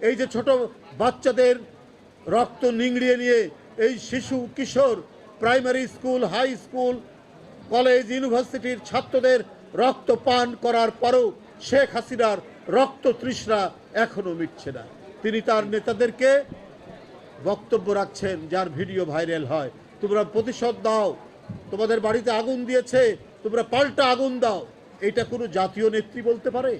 এই যে ছোট বাচ্চাদের রক্ত নিংড়িয়ে নিয়ে এই শিশু কিশোর primary school, high school, college, ইউনিভার্সিটির ছাত্রদের রক্ত পান করার পরও শেখ হাসিনার রক্ত তৃষ্ণা এখনো মিটছে না। তিনি তার নেতাদেরকে বক্তব্য রাখছেন, যার ভিডিও ভাইরাল হয়, তোমরা প্রতিশোধ দাও, তোমাদের বাড়িতে আগুন দিয়েছে, তোমরা পাল্টা আগুন দাও। এটা কোনো জাতীয় নেত্রী বলতে পারে?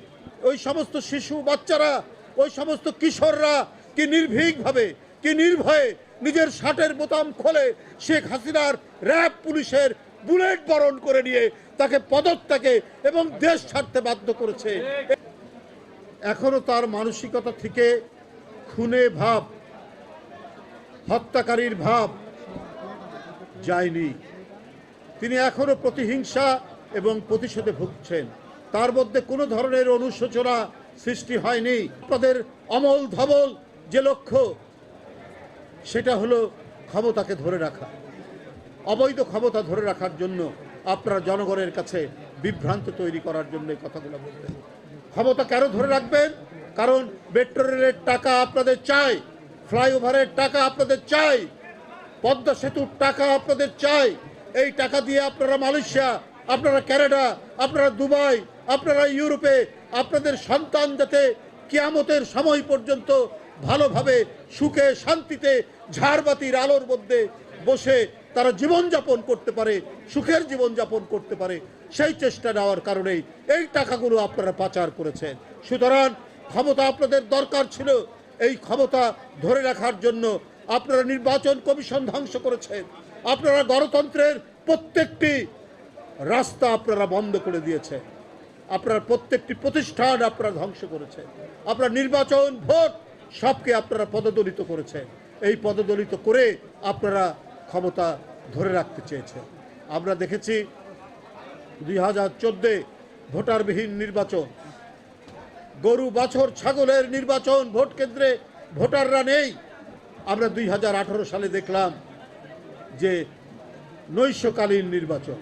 ওই সমস্ত শিশু বাচ্চারা, ওই সমস্ত কিশোররা কি নির্ভীকভাবে, কি নির্ভয়ে নিজের শার্টের বোতাম খোলে শেখ হাসিনার র্যাব পুলিশের বুলেট বরণ করে নিয়ে তাকে পদত্যাগে এবং দেশ ছাড়তে বাধ্য করেছে। এখনো তার মানসিকতা থেকে খুনে ভাব, হত্যাকারীর ভাব যায়নি। তিনি এখনো প্রতিহিংসা এবং প্রতিশোধে ভুগছেন। তার মধ্যে কোনো ধরনের অনুশোচনা সৃষ্টি হয়নি। তাদের অমল ধবল যে লক্ষ্য, সেটা হলো ক্ষমতাকে ধরে রাখা। অবৈধ ক্ষমতা ধরে রাখার জন্য আপনারা জনগণের কাছে বিভ্রান্ত তৈরি করার জন্য এই কথাগুলো বলতেন। ক্ষমতা কেন ধরে রাখবেন? কারণ মেট্রো রেলের টাকা আপনাদের চাই, ফ্লাইওভারের টাকা আপনাদের চাই, পদ্মা সেতুর টাকা আপনাদের চাই। এই টাকা দিয়ে আপনারা মালয়েশিয়া, আপনারা কানাডা, আপনারা দুবাই, আপনারা ইউরোপে আপনাদের সন্তান যাতে কিয়ামতের সময় পর্যন্ত ভালোভাবে সুখে শান্তিতে ঝাড়বাতির আলোর মধ্যে বসে তারা জীবনযাপন করতে পারে, সুখের জীবনযাপন করতে পারে, সেই চেষ্টা নেওয়ার কারণেই এই টাকাগুলো আপনারা পাচার করেছেন। সুতরাং ক্ষমতা আপনাদের দরকার ছিল। এই ক্ষমতা ধরে রাখার জন্য আপনারা নির্বাচন কমিশন ধ্বংস করেছেন। আপনারা গণতন্ত্রের প্রত্যেকটি রাস্তা আপনারা বন্ধ করে দিয়েছেন। আপনার প্রত্যেকটি প্রতিষ্ঠান আপনারা ধ্বংস করেছেন। আপনার নির্বাচন, ভোট সবকে আপনারা পদদলিত করেছেন। এই পদদলিত করে আপনারা ক্ষমতা ধরে রাখতে চেয়েছেন। আমরা দেখেছি 2014 ভোটারবিহীন নির্বাচন, গরু বাছর ছাগলের নির্বাচন, ভোট কেন্দ্রে ভোটাররা নেই। আমরা 2018 সালে দেখলাম যে নৈশকালীন নির্বাচন।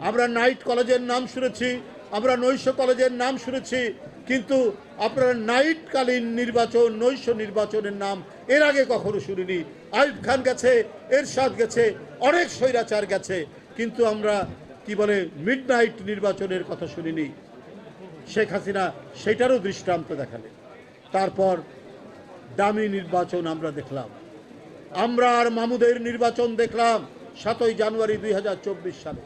আমরা নাইট কলেজের নাম শুনেছি, আমরা নৈশ কলেজের নাম শুনেছি, কিন্তু আপনারা নাইটকালীন নির্বাচন, নৈশ নির্বাচনের নাম এর আগে কখনো শুনিনি। আইয়ুব খান গেছে, এরশাদ গেছে, অনেক স্বৈরাচার গেছে, কিন্তু আমরা কি বলে মিডনাইট নির্বাচনের কথা শুনিনি। শেখ হাসিনা সেটারও দৃষ্টান্ত দেখালেন। তারপর দামি নির্বাচন আমরা দেখলাম। আমরা আর মামুদের নির্বাচন দেখলাম 7ই জানুয়ারি 2024 সালে।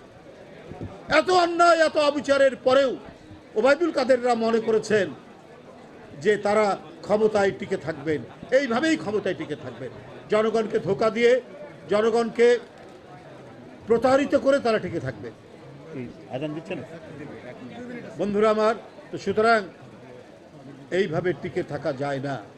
এত অন্যায়, এত অবিচারের পরেও ওবায়দুল কাদেররা মনে করেছেন যে তারা ক্ষমতায় টিকে থাকবেন, এইভাবেই ক্ষমতায় টিকে থাকবেন। জনগণকে ধোঁকা দিয়ে, জনগণকে প্রতারিত করে তারা টিকে থাকবেন। আজান দিচ্ছেন বন্ধুরা আমার। তো সুতরাং এইভাবে টিকে থাকা যায় না।